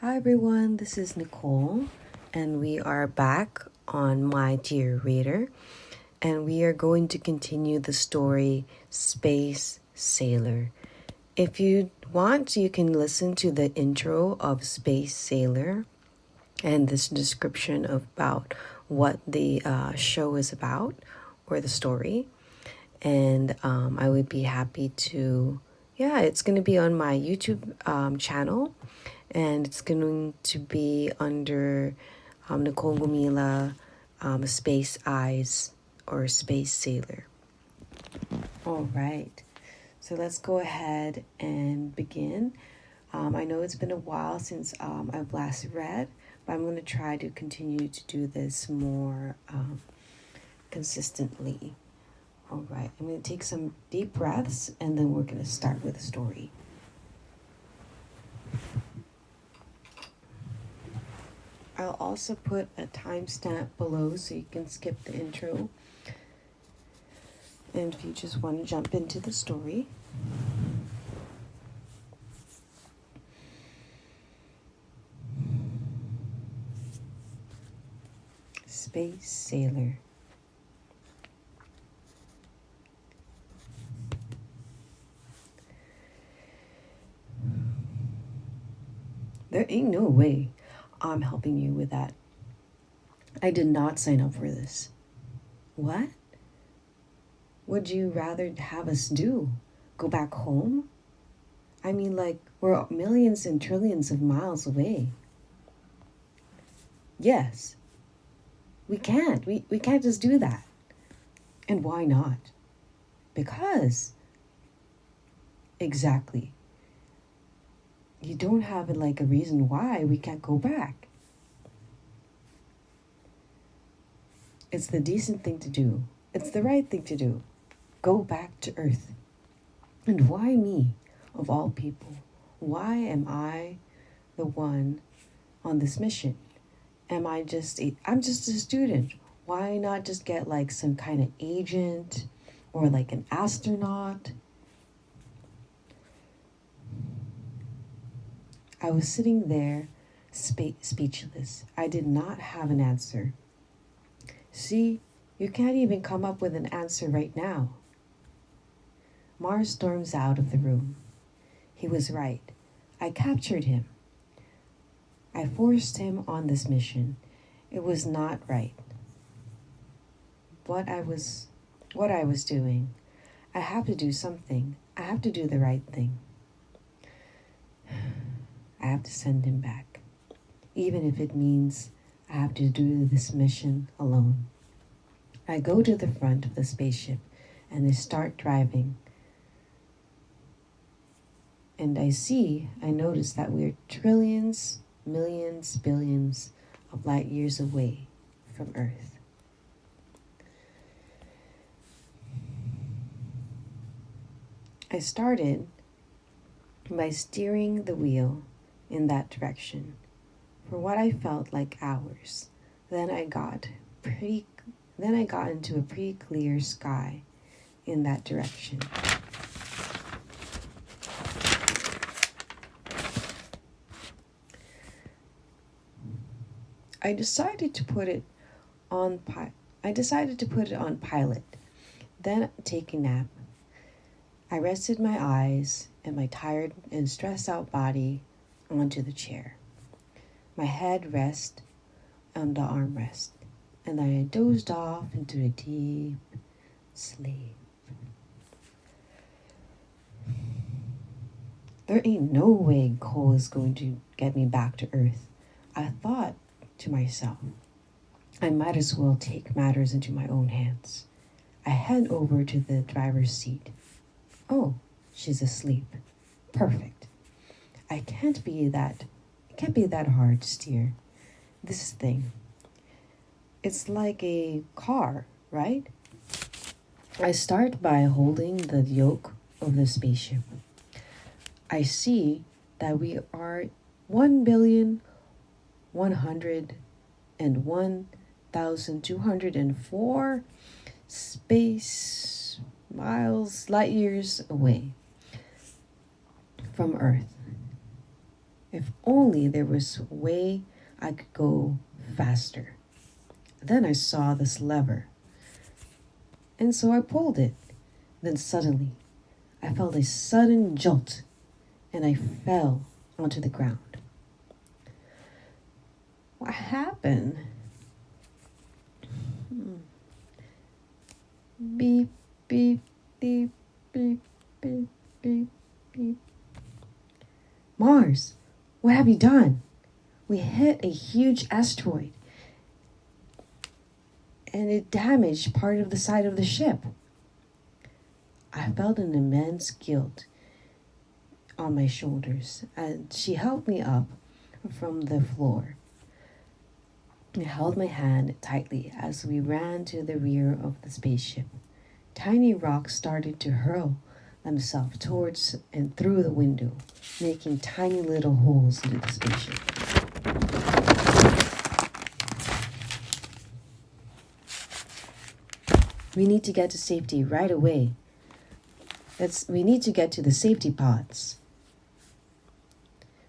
Hi everyone, this is Nicole, and we are back on My Dear Reader, and we are going to continue the story Space Sailor. If you want, you can listen to the intro of Space Sailor and this description about what the show is about or the story, and I would be happy to, it's going to be on my YouTube channel. And it's going to be under Nicole Gumila, Space Eyes, or Space Sailor. All right, so let's go ahead and begin. I know it's been a while since I've last read, but I'm going to try to continue to do this more consistently. All right, I'm going to take some deep breaths, and then we're going to start with the story. I'll also put a timestamp below so you can skip the intro. And if you just want to jump into the story. Space Sailor. There ain't no way I'm helping you with that. I did not sign up for this. What? Would you rather have us do? Go back home? I mean, like, we're millions and trillions of miles away. Yes. We can't. We can't just do that. And why not? Because. Exactly. You don't have like a reason why we can't go back. It's the decent thing to do. It's the right thing to do. Go back to Earth. And why me, of all people? Why am I the one on this mission? I'm just a student. Why not just get like some kind of agent or like an astronaut? I was sitting there, speechless. I did not have an answer. See, you can't even come up with an answer right now. Mars storms out of the room. He was right. I captured him. I forced him on this mission. It was not right. What I was doing. I have to do something. I have to do the right thing. I have to send him back, even if it means I have to do this mission alone. I go to the front of the spaceship and I start driving. And I notice that we're trillions, millions, billions of light years away from Earth. I started by steering the wheel in that direction for what I felt like hours. Then I got into a pretty clear sky in that direction. I decided to put it on pilot, then take a nap. I rested my eyes and my tired and stressed out body onto the chair. My head rests on the armrest, and I dozed off into a deep sleep. There ain't no way Cole is going to get me back to Earth. I thought to myself, I might as well take matters into my own hands. I head over to the driver's seat. Oh, she's asleep. Perfect. It can't be that hard to steer. This thing. It's like a car, right? I start by holding the yoke of the spaceship. I see that we are 1,101,204 space miles, light years away from Earth. If only there was a way I could go faster. Then I saw this lever, and so I pulled it. Then suddenly, I felt a sudden jolt, and I fell onto the ground. What happened? Beep, beep, beep, beep, beep, beep, beep. Mars, what have you done? We hit a huge asteroid, and it damaged part of the side of the ship. I felt an immense guilt on my shoulders, and she helped me up from the floor. I held my hand tightly as we ran to the rear of the spaceship. Tiny rocks started to hurl themselves towards and through the window, making tiny little holes into the spaceship. We need to get to safety right away. We need to get to the safety pods.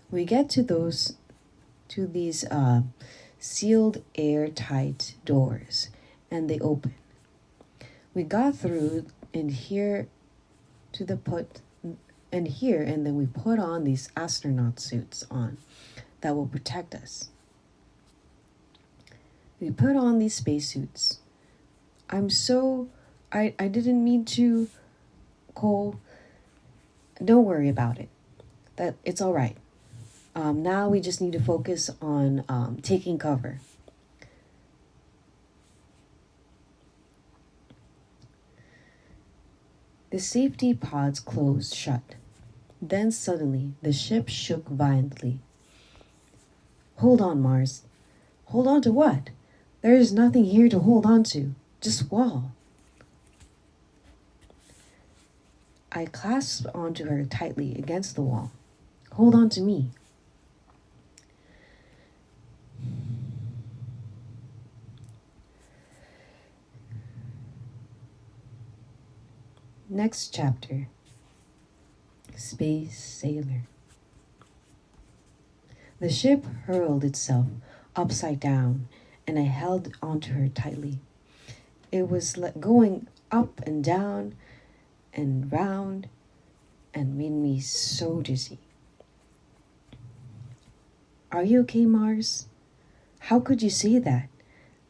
We get to these sealed airtight doors, and they open. We got through and then we put on these astronaut suits on that will protect us. We put on these spacesuits. I didn't mean to, Cole. Don't worry about it. It's all right. Now we just need to focus on taking cover. The safety pods closed shut. Then suddenly the ship shook violently. Hold on, Mars. Hold on to what? There is nothing here to hold on to. Just wall. I clasped onto her tightly against the wall. Hold on to me. Next chapter. Space Sailor. The ship hurled itself upside down, and I held onto her tightly. It was going up and down and round and made me so dizzy. Are you okay, Mars? How could you say that?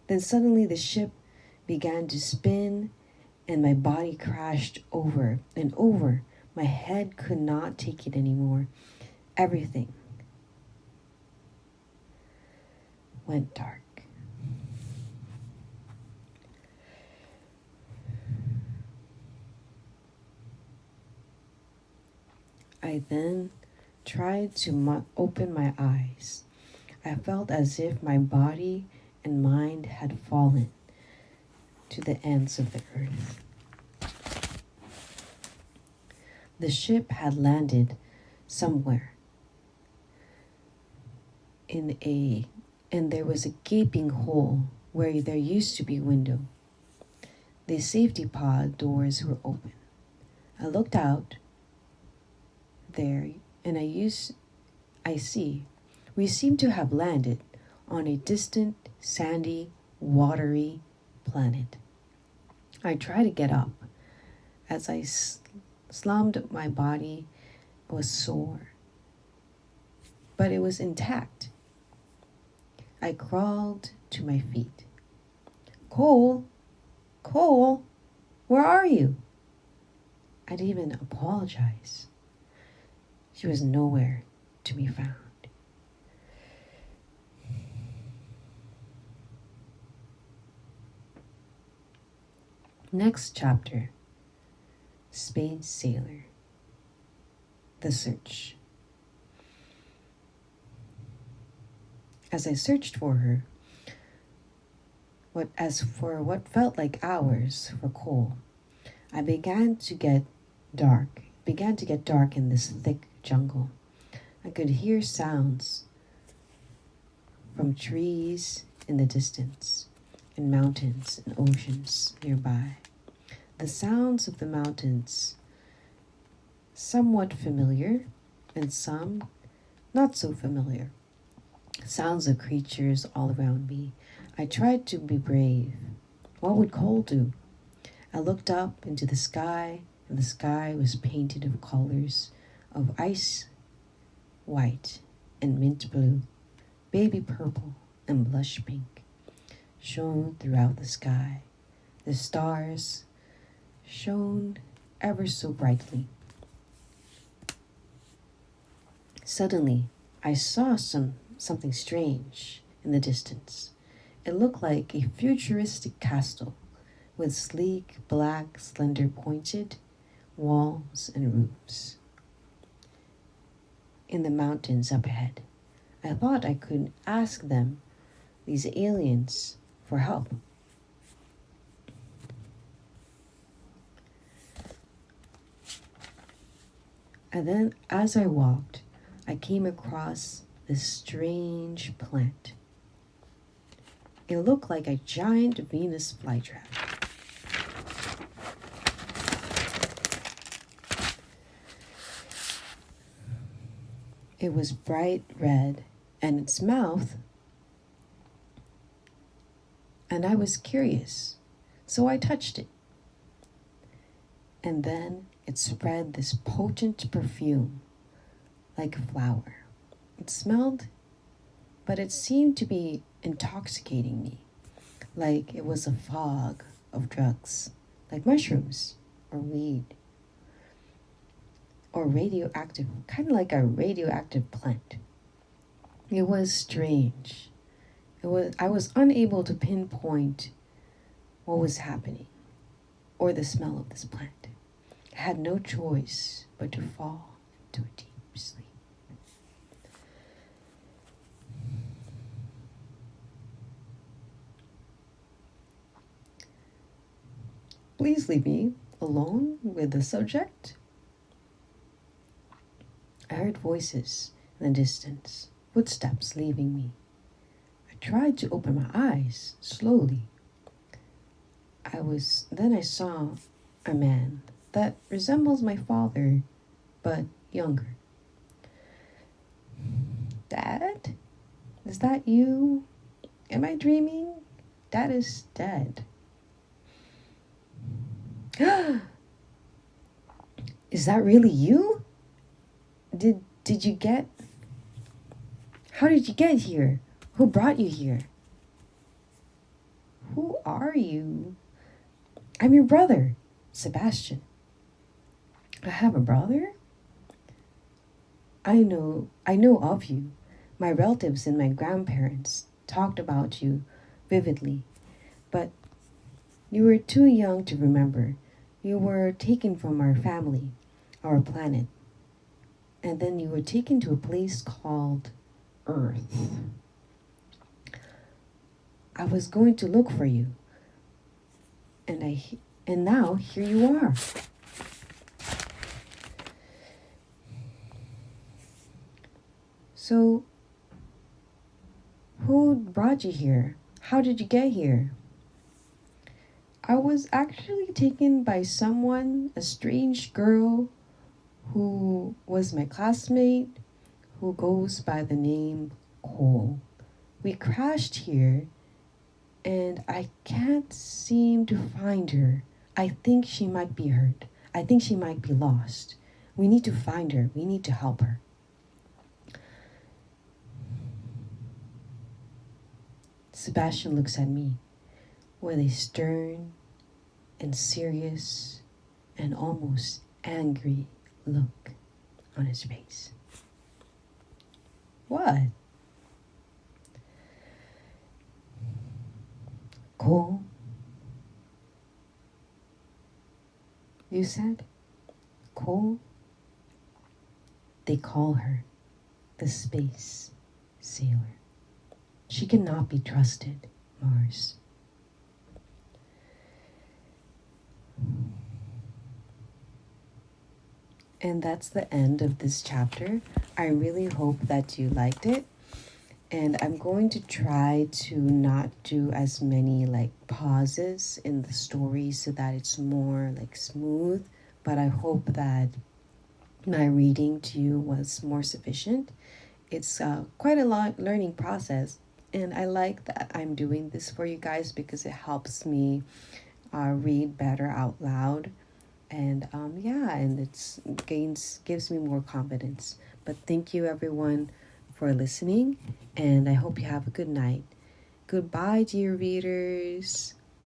Then suddenly the ship began to spin and my body crashed over and over. My head could not take it anymore. Everything went dark. I then tried to open my eyes. I felt as if my body and mind had fallen to the ends of the earth. The ship had landed somewhere and there was a gaping hole where there used to be a window. The safety pod doors were open. I looked out there and I see we seem to have landed on a distant, sandy, watery planet. I tried to get up. As I slumped, my body was sore, but it was intact. I crawled to my feet. Cole, where are you? I didn't even apologize. She was nowhere to be found. Next chapter, Space Sailor, The Search. As I searched for her, what felt like hours for Cole, it began to get dark in this thick jungle. I could hear sounds from trees in the distance and mountains and oceans nearby. The sounds of the mountains, somewhat familiar and some not so familiar. Sounds of creatures all around me. I tried to be brave. What would Cole do? I looked up into the sky, and the sky was painted of colors of ice white and mint blue, baby purple and blush pink, shone throughout the sky. The stars shone ever so brightly. Suddenly, I saw something strange in the distance. It looked like a futuristic castle with sleek, black, slender, pointed walls and roofs. In the mountains up ahead, I thought I could ask them, these aliens, for help. And then, as I walked, I came across this strange plant. It looked like a giant Venus flytrap. It was bright red, and its mouth, and I was curious, so I touched it. And then it spread this potent perfume like a flower. It smelled, but it seemed to be intoxicating me, like it was a fog of drugs, like mushrooms or weed or radioactive, kind of like a radioactive plant. It was strange. I was unable to pinpoint what was happening or the smell of this plant. I had no choice but to fall into a deep sleep. Please leave me alone with the subject. I heard voices in the distance, footsteps leaving me. I tried to open my eyes slowly. Then I saw a man that resembles my father, but younger. Dad? Is that you? Am I dreaming? Dad is dead. Is that really you? Did you get... How did you get here? Who brought you here? Who are you? I'm your brother, Sebastian. I have a brother? I know of you. My relatives and my grandparents talked about you vividly, but you were too young to remember. You were taken from our family, our planet, and then you were taken to a place called Earth. I was going to look for you, and now here you are. So, who brought you here? How did you get here? I was actually taken by someone, a strange girl who was my classmate, who goes by the name Cole. We crashed here, and I can't seem to find her. I think she might be hurt. I think she might be lost. We need to find her. We need to help her. Sebastian looks at me with a stern and serious and almost angry look on his face. What? Cole? You said? Cole? They call her the space sailor. She cannot be trusted, Mars. And that's the end of this chapter. I really hope that you liked it. And I'm going to try to not do as many pauses in the story so that it's more smooth. But I hope that my reading to you was more sufficient. it's quite a long learning process. And I like that I'm doing this for you guys because it helps me read better out loud. And yeah, and it's gives me more confidence. But thank you everyone for listening, and I hope you have a good night. Goodbye, dear readers.